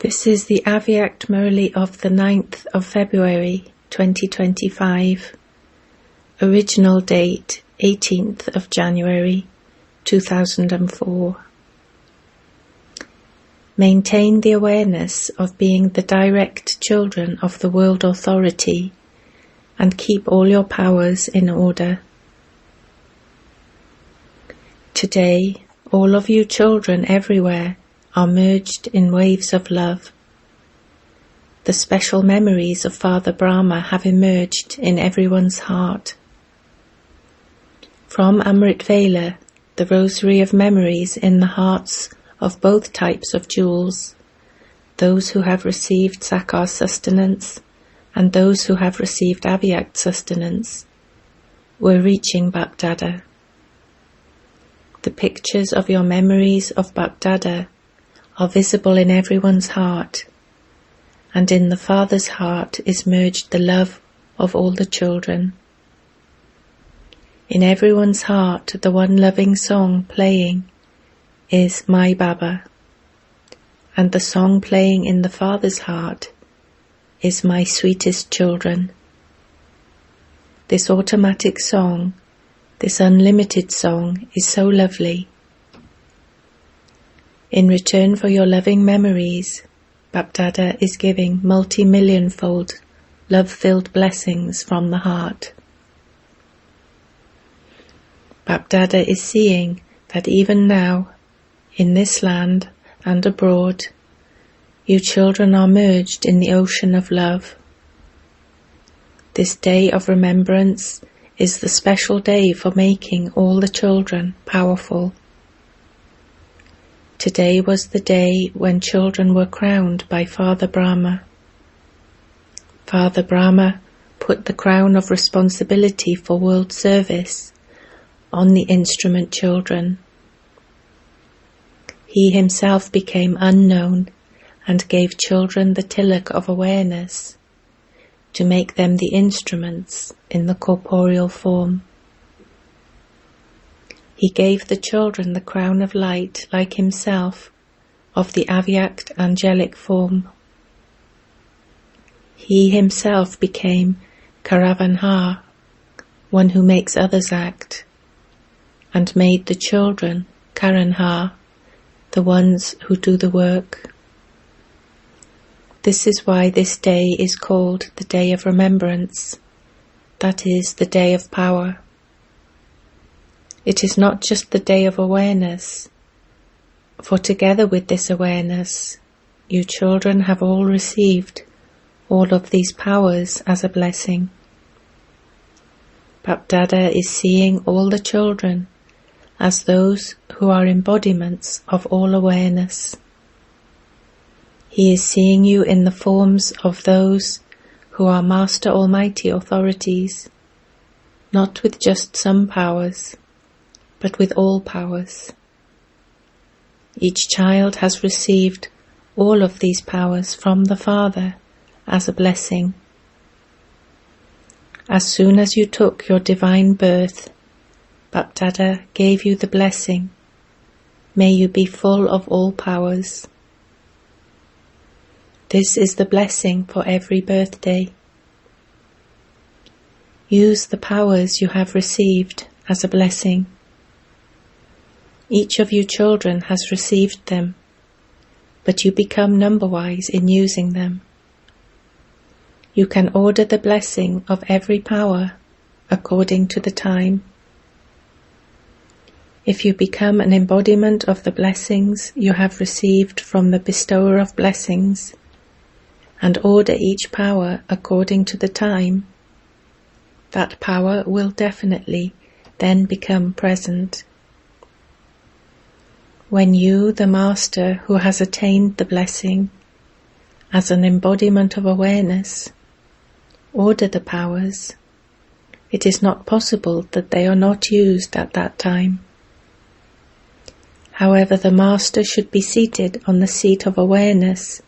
This is the Avyakt Murli of the 9th of February 2025. Original date 18th of January 2004. Maintain the awareness of being the direct children of the World Authority and keep all your powers in order. Today, all of you children everywhere are merged in waves of love. The special memories of Father Brahma have emerged in everyone's heart. From Amrit Vela, the rosary of memories in the hearts of both types of jewels, those who have received Sakar sustenance and those who have received Avyakt sustenance, were reaching Bapdada. The pictures of your memories of Bapdada are visible in everyone's heart, and in the Father's heart is merged the love of all the children. In everyone's heart, the one loving song playing is My Baba, and the song playing in the Father's heart is My Sweetest Children. This automatic song, this unlimited song, is so lovely. In return for your loving memories, Bapdada is giving multi-million-fold love-filled blessings from the heart. Bapdada is seeing that even now, in this land and abroad, you children are merged in the ocean of love. This day of remembrance is the special day for making all the children powerful. Today was the day when children were crowned by Father Brahma. Father Brahma put the crown of responsibility for world service on the instrument children. He himself became unknown and gave children the tilak of awareness to make them the instruments in the corporeal form. He gave the children the crown of light like himself, of the Avyakt angelic form. He himself became Karavanha, one who makes others act, and made the children Karanha, the ones who do the work. This is why this day is called the Day of Remembrance, that is, the Day of Power. It is not just the day of awareness, for together with this awareness, you children have all received all of these powers as a blessing. Bapdada is seeing all the children as those who are embodiments of all awareness. He is seeing you in the forms of those who are Master Almighty authorities, not with just some powers, but with all powers. Each child has received all of these powers from the Father as a blessing. As soon as you took your divine birth, Bapdada gave you the blessing, may you be full of all powers. This is the blessing for every birthday. Use the powers you have received as a blessing. Each of you children has received them, but you become number-wise in using them. You can order the blessing of every power according to the time. If you become an embodiment of the blessings you have received from the bestower of blessings, and order each power according to the time, that power will definitely then become present. When you, the Master who has attained the blessing, as an embodiment of awareness, order the powers, it is not possible that they are not used at that time. However, the Master should be seated on the seat of awareness,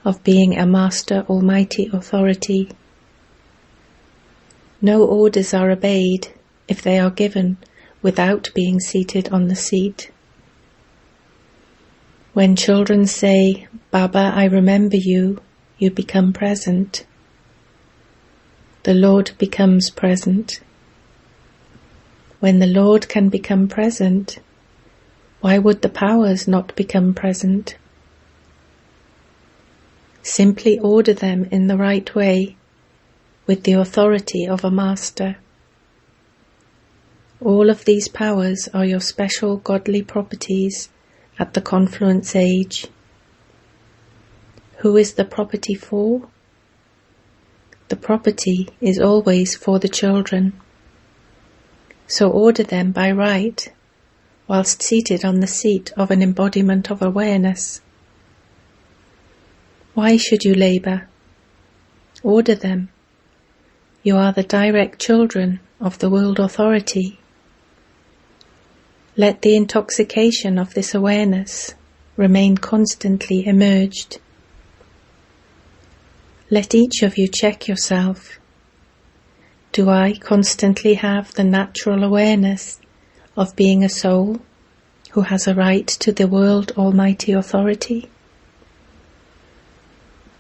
of being a Master Almighty authority. No orders are obeyed if they are given without being seated on the seat. When children say Baba, I remember you, you become present. The Lord becomes present. When the Lord can become present, why would the powers not become present? Simply order them in the right way, with the authority of a master. All of these powers are your special godly properties at the confluence age. Who is the property for? The property is always for the children. So order them by right, whilst seated on the seat of an embodiment of awareness. Why should you labour? Order them. You are the direct children of the world authority. Let the intoxication of this awareness remain constantly emerged. Let each of you check yourself. Do I constantly have the natural awareness of being a soul who has a right to the world almighty authority?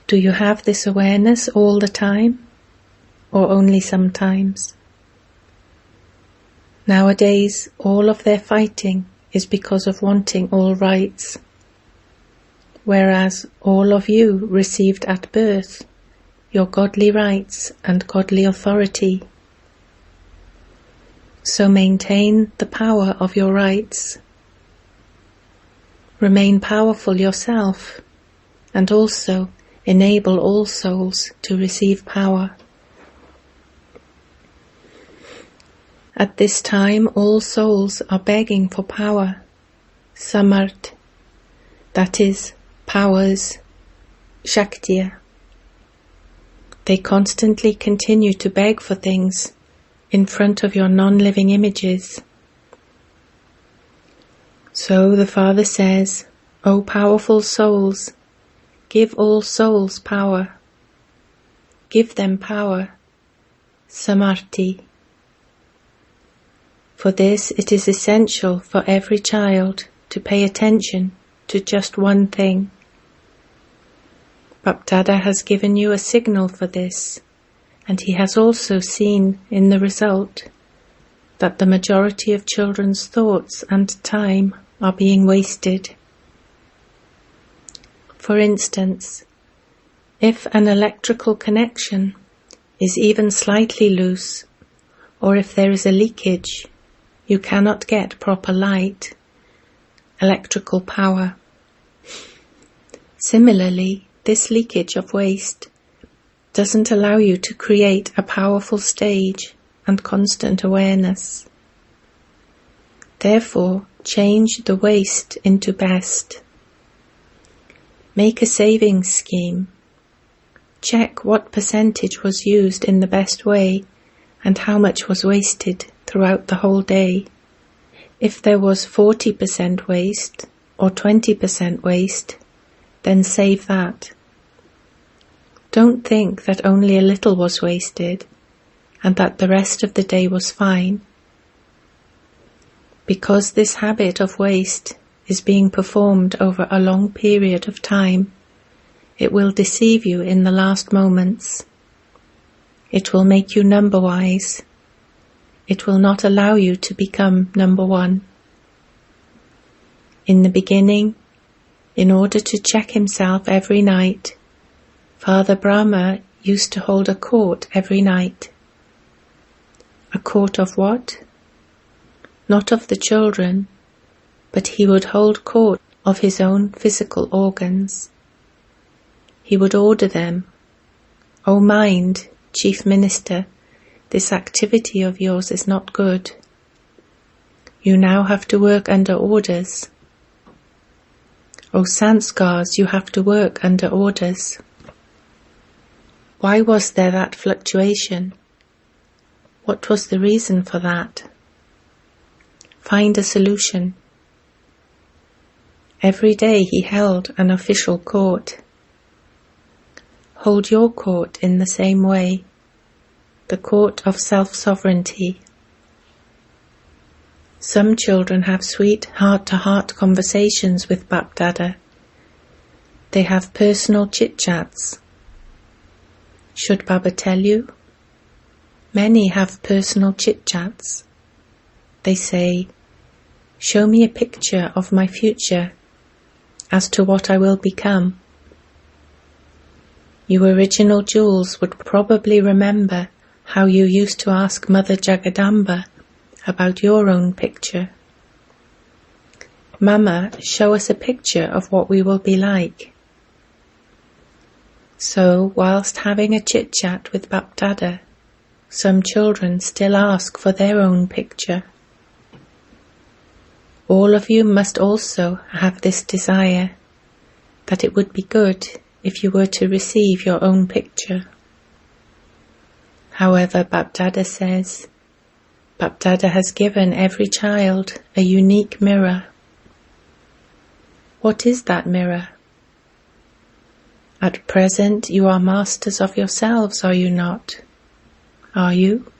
Do you have this awareness all the time, or only sometimes? Nowadays, all of their fighting is because of wanting all rights, whereas all of you received at birth your godly rights and godly authority. So maintain the power of your rights. Remain powerful yourself, and also enable all souls to receive power. At this time, all souls are begging for power, samart, that is, powers, shaktiya. They constantly continue to beg for things in front of your non-living images. So the Father says, O powerful souls, give all souls power. Give them power, samarthi. For this it is essential for every child to pay attention to just one thing. Bapdada has given you a signal for this, and he has also seen in the result that the majority of children's thoughts and time are being wasted. For instance, if an electrical connection is even slightly loose, or if there is a leakage, you cannot get proper light, electrical power. Similarly, this leakage of waste doesn't allow you to create a powerful stage and constant awareness. Therefore, change the waste into best. Make a savings scheme. Check what percentage was used in the best way and how much was wasted throughout the whole day. If there was 40% waste or 20% waste, then save that. Don't think that only a little was wasted and that the rest of the day was fine. Because this habit of waste is being performed over a long period of time, it will deceive you in the last moments. It will make you number-wise. It will not allow you to become number one. In the beginning, in order to check himself every night, Father Brahma used to hold a court every night. A court of what? Not of the children, but he would hold court of his own physical organs. He would order them, O mind, Chief Minister, this activity of yours is not good. You now have to work under orders. O sanskars, you have to work under orders. Why was there that fluctuation? What was the reason for that? Find a solution. Every day he held an official court. Hold your court in the same way, the court of self-sovereignty. Some children have sweet heart-to-heart conversations with Bapdada. They have personal chit-chats. Should Baba tell you? Many have personal chit-chats. They say, "Show me a picture of my future as to what I will become." You original jewels would probably remember how you used to ask Mother Jagadamba about your own picture. "Mama, show us a picture of what we will be like." So, whilst having a chit-chat with Bapdada, some children still ask for their own picture. All of you must also have this desire, that it would be good if you were to receive your own picture. However, Bapdada says, Bapdada has given every child a unique mirror. What is that mirror? At present you are masters of yourselves, are you not? Are you?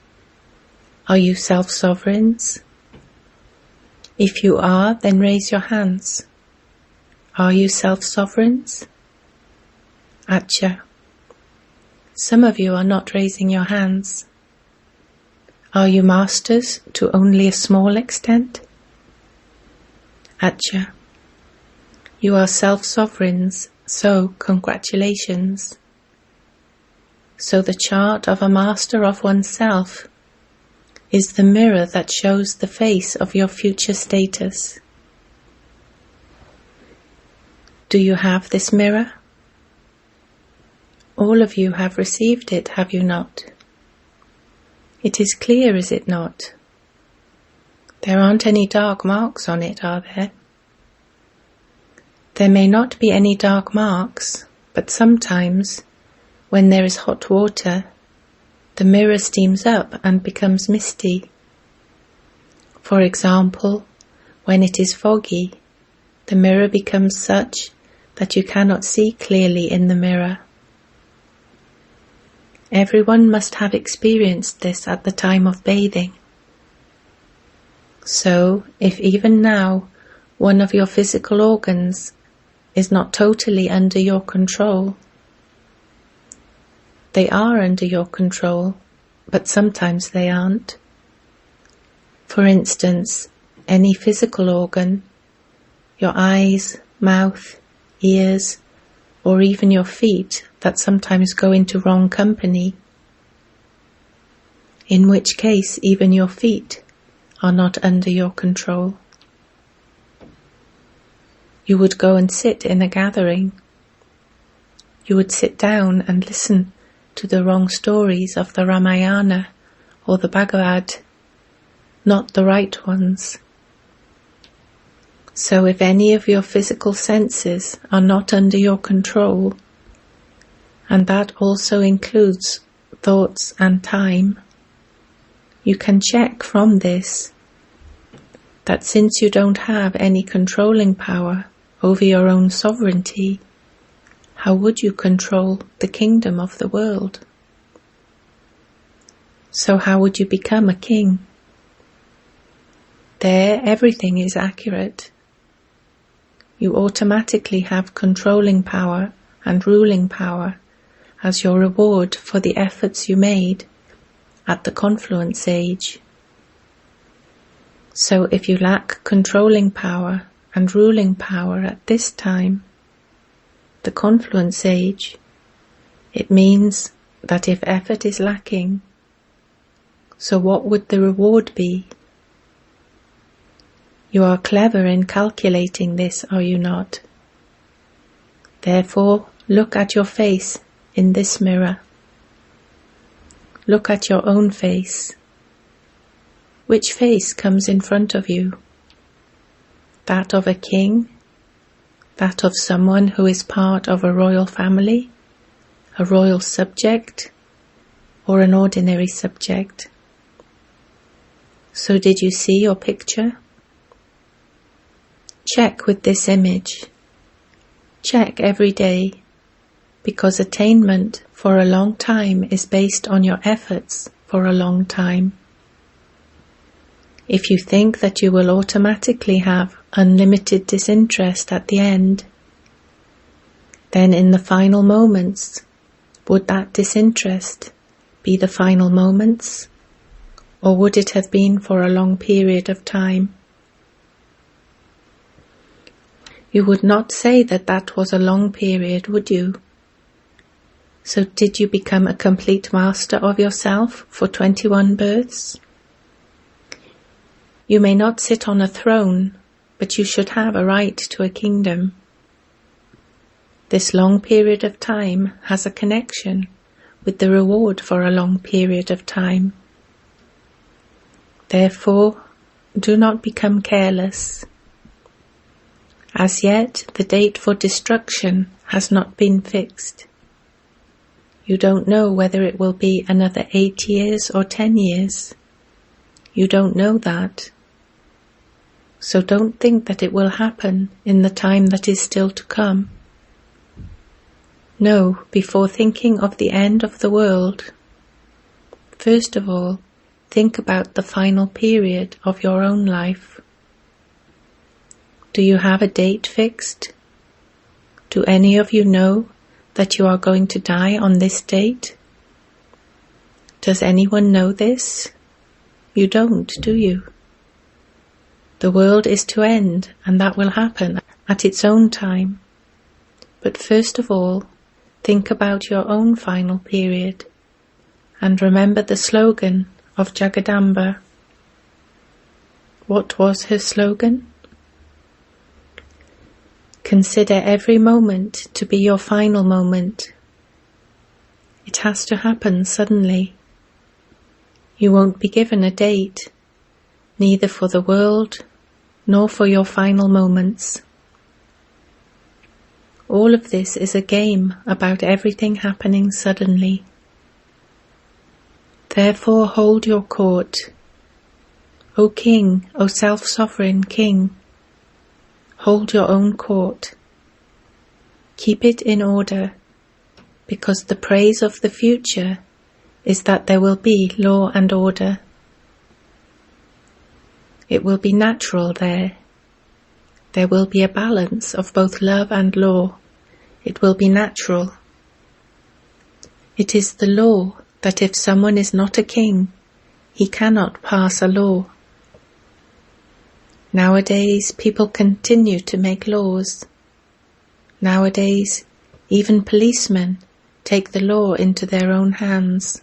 Are you self-sovereigns? If you are, then raise your hands. Are you self-sovereigns? Acha. Some of you are not raising your hands. Are you masters to only a small extent? Acha. You are self-sovereigns, so congratulations. So the chart of a master of oneself is the mirror that shows the face of your future status. Do you have this mirror? All of you have received it, have you not? It is clear, is it not? There aren't any dark marks on it, are there? There may not be any dark marks, but sometimes, when there is hot water, the mirror steams up and becomes misty. For example, when it is foggy, the mirror becomes such that you cannot see clearly in the mirror. Everyone must have experienced this at the time of bathing. So, if even now one of your physical organs is not totally under your control, they are under your control, but sometimes they aren't. For instance, any physical organ, your eyes, mouth, ears, or even your feet that sometimes go into wrong company, in which case even your feet are not under your control. You would go and sit in a gathering. You would sit down and listen to the wrong stories of the Ramayana or the Bhagavad, not the right ones. So if any of your physical senses are not under your control, and that also includes thoughts and time, you can check from this that since you don't have any controlling power over your own sovereignty, how would you control the kingdom of the world? So how would you become a king? There everything is accurate. You automatically have controlling power and ruling power as your reward for the efforts you made at the confluence age. So if you lack controlling power and ruling power at this time, the confluence age, it means that if effort is lacking, so what would the reward be? You are clever in calculating this, are you not? Therefore, look at your face in this mirror. Look at your own face. Which face comes in front of you? That of a king? That of someone who is part of a royal family? A royal subject? Or an ordinary subject? So did you see your picture? Check with this image. Check every day, because attainment for a long time is based on your efforts for a long time. If you think that you will automatically have unlimited disinterest at the end, Then in the final moments, would that disinterest be the final moments, or would it have been for a long period of time? You would not say that that was a long period, would you? So did you become a complete master of yourself for 21 births? You may not sit on a throne, but you should have a right to a kingdom. This long period of time has a connection with the reward for a long period of time. Therefore, do not become careless. As yet, the date for destruction has not been fixed. You don't know whether it will be another 8 years or 10 years. You don't know that. So don't think that it will happen in the time that is still to come. No, before thinking of the end of the world, first of all, think about the final period of your own life. Do you have a date fixed? Do any of you know that you are going to die on this date? Does anyone know this? You don't, do you? The world is to end, and that will happen at its own time. But first of all, think about your own final period, and remember the slogan of Jagadamba. What was her slogan? Consider every moment to be your final moment. It has to happen suddenly. You won't be given a date, neither for the world nor for your final moments. All of this is a game about everything happening suddenly. Therefore hold your court. O King, O self-sovereign King, hold your own court. Keep it in order, because the praise of the future is that there will be law and order. It will be natural there. There will be a balance of both love and law. It will be natural. It is the law that if someone is not a king, he cannot pass a law. Nowadays, people continue to make laws. Nowadays, even policemen take the law into their own hands.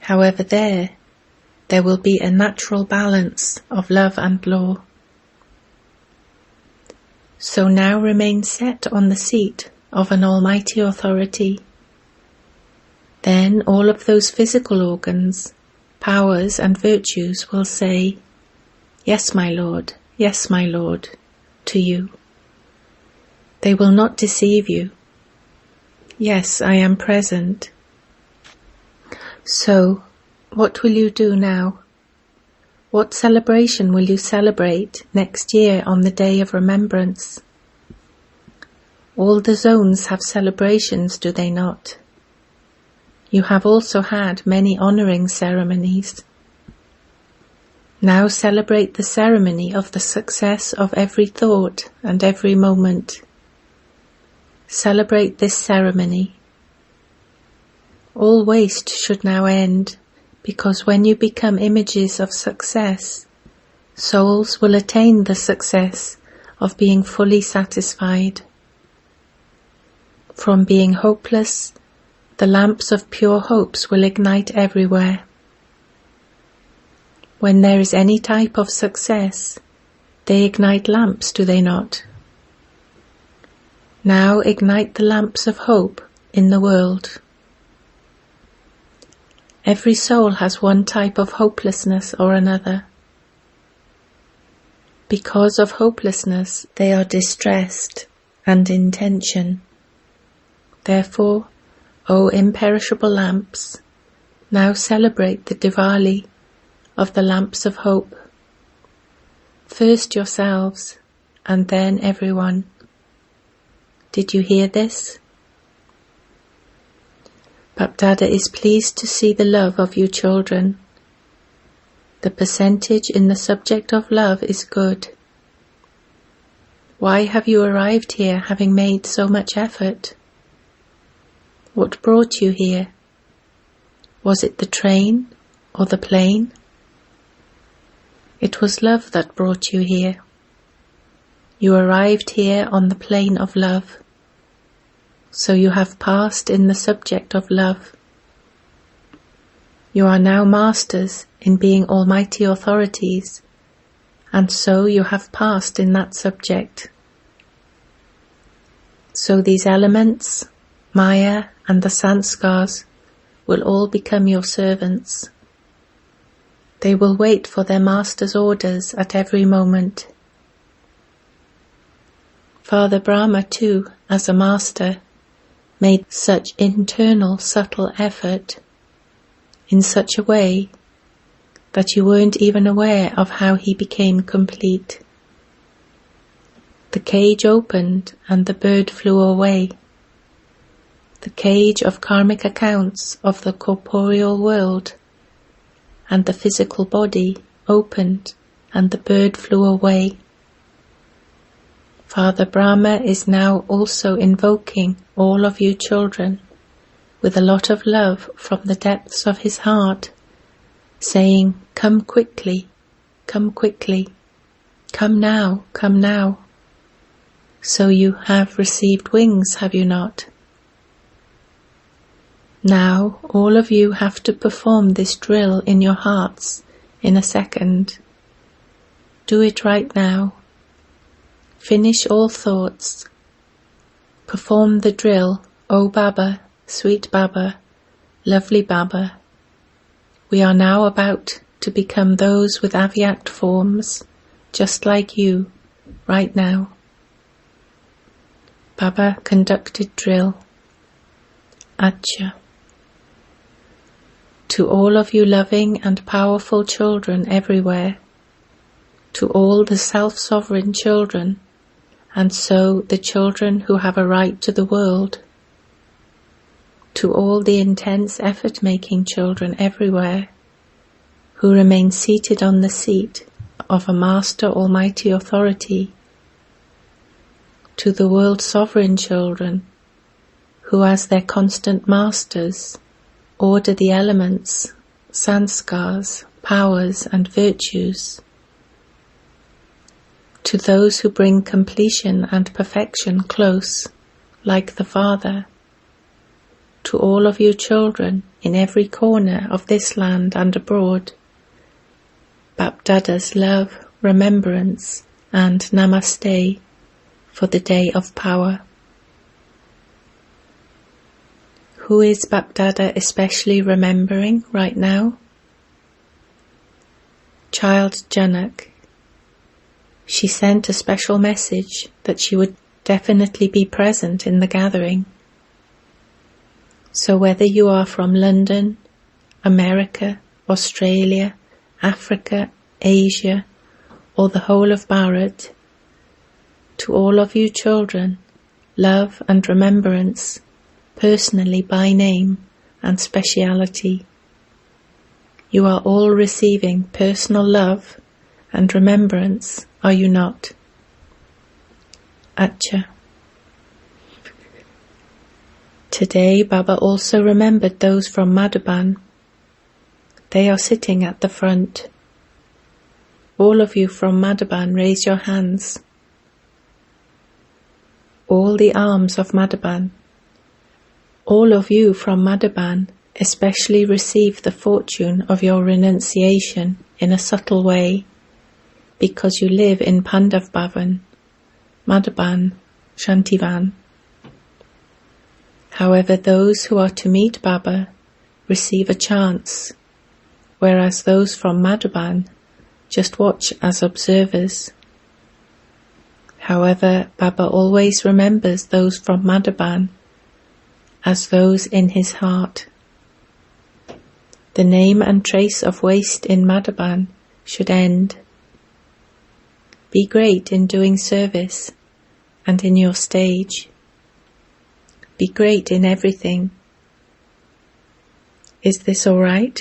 However, there will be a natural balance of love and law. So now remain set on the seat of an almighty authority. Then all of those physical organs, powers and virtues will say, yes, my Lord, to you. They will not deceive you. Yes, I am present. So, what will you do now? What celebration will you celebrate next year on the Day of Remembrance? All the zones have celebrations, do they not? You have also had many honouring ceremonies. Now celebrate the ceremony of the success of every thought and every moment. Celebrate this ceremony. All waste should now end, because when you become images of success, souls will attain the success of being fully satisfied. From being hopeless, the lamps of pure hopes will ignite everywhere. When there is any type of success, they ignite lamps, do they not? Now ignite the lamps of hope in the world. Every soul has one type of hopelessness or another. Because of hopelessness, they are distressed and in tension. Therefore, O imperishable lamps, now celebrate the Diwali of the lamps of hope. First yourselves, and then everyone. Did you hear this? Bapdada is pleased to see the love of you children. The percentage in the subject of love is good. Why have you arrived here having made so much effort? What brought you here? Was it the train or the plane? It was love that brought you here. You arrived here on the plane of love, so you have passed in the subject of love. You are now masters in being almighty authorities, and so you have passed in that subject. So these elements, Maya and the sanskars, will all become your servants. They will wait for their master's orders at every moment. Father Brahma too, as a master, made such internal subtle effort in such a way that you weren't even aware of how he became complete. The cage opened and the bird flew away. The cage of karmic accounts of the corporeal world and the physical body opened and the bird flew away. Father Brahma is now also invoking all of you children with a lot of love from the depths of his heart, saying, "Come quickly, come quickly, come now, come now." So you have received wings, have you not? Now all of you have to perform this drill in your hearts in a second. Do it right now. Finish all thoughts. Perform the drill, O Baba, sweet Baba, lovely Baba. We are now about to become those with avyakt forms, just like you, right now. Baba conducted drill. Acha. To all of you loving and powerful children everywhere, to all the self-sovereign children, and so the children who have a right to the world, to all the intense effort-making children everywhere, who remain seated on the seat of a Master Almighty Authority, to the world sovereign children, who as their constant masters order the elements, sanskars, powers and virtues, to those who bring completion and perfection close, like the Father, to all of you children in every corner of this land and abroad, Bapdada's love, remembrance and namaste for the day of power. Who is Bapdada especially remembering right now? Child Janak. She sent a special message that she would definitely be present in the gathering. So whether you are from London, America, Australia, Africa, Asia, or the whole of Bharat, to all of you children, love and remembrance, personally by name and speciality. You are all receiving personal love and remembrance, are you not? Acha. Today Baba also remembered those from Madhuban. They are sitting at the front. All of you from Madhuban, raise your hands. All the arms of Madhuban. All of you from Madhuban especially receive the fortune of your renunciation in a subtle way, because you live in Pandav Bhavan, Madhuban, Shantivan. However, those who are to meet Baba receive a chance, whereas those from Madhuban just watch as observers. However, Baba always remembers those from Madhuban as those in his heart. The name and trace of waste in Madhuban should end. Be great in doing service and in your stage. Be great in everything. Is this all right?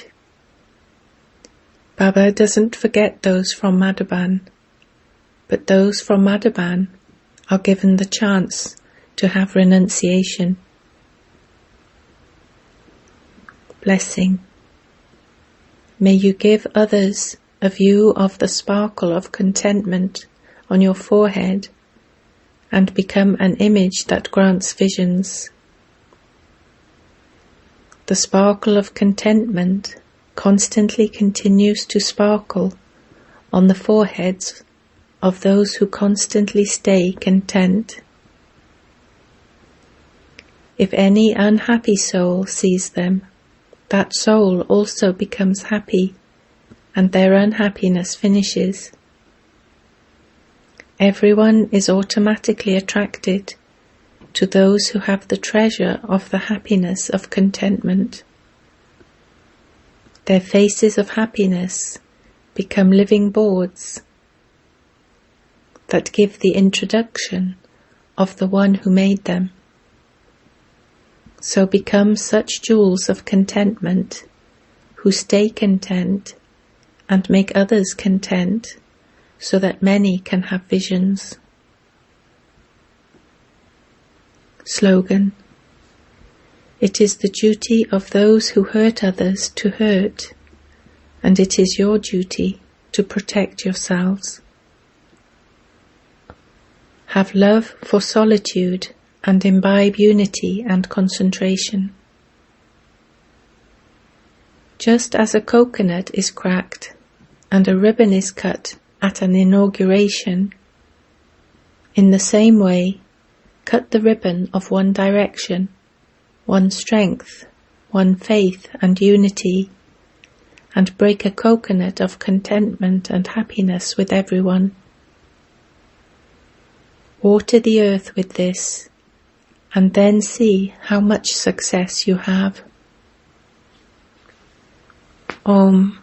Baba doesn't forget those from Madhuban, but those from Madhuban are given the chance to have renunciation. Blessing. May you give others a view of the sparkle of contentment on your forehead and become an image that grants visions. The sparkle of contentment constantly continues to sparkle on the foreheads of those who constantly stay content. If any unhappy soul sees them, that soul also becomes happy, and their unhappiness finishes. Everyone is automatically attracted to those who have the treasure of the happiness of contentment. Their faces of happiness become living boards that give the introduction of the one who made them. So become such jewels of contentment who stay content and make others content, so that many can have visions. Slogan. It is the duty of those who hurt others to hurt, and it is your duty to protect yourselves. Have love for solitude and imbibe unity and concentration. Just as a coconut is cracked and a ribbon is cut at an inauguration, in the same way, cut the ribbon of one direction, one strength, one faith and unity, and break a coconut of contentment and happiness with everyone. Water the earth with this, and then see how much success you have. Om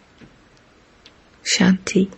Shanti.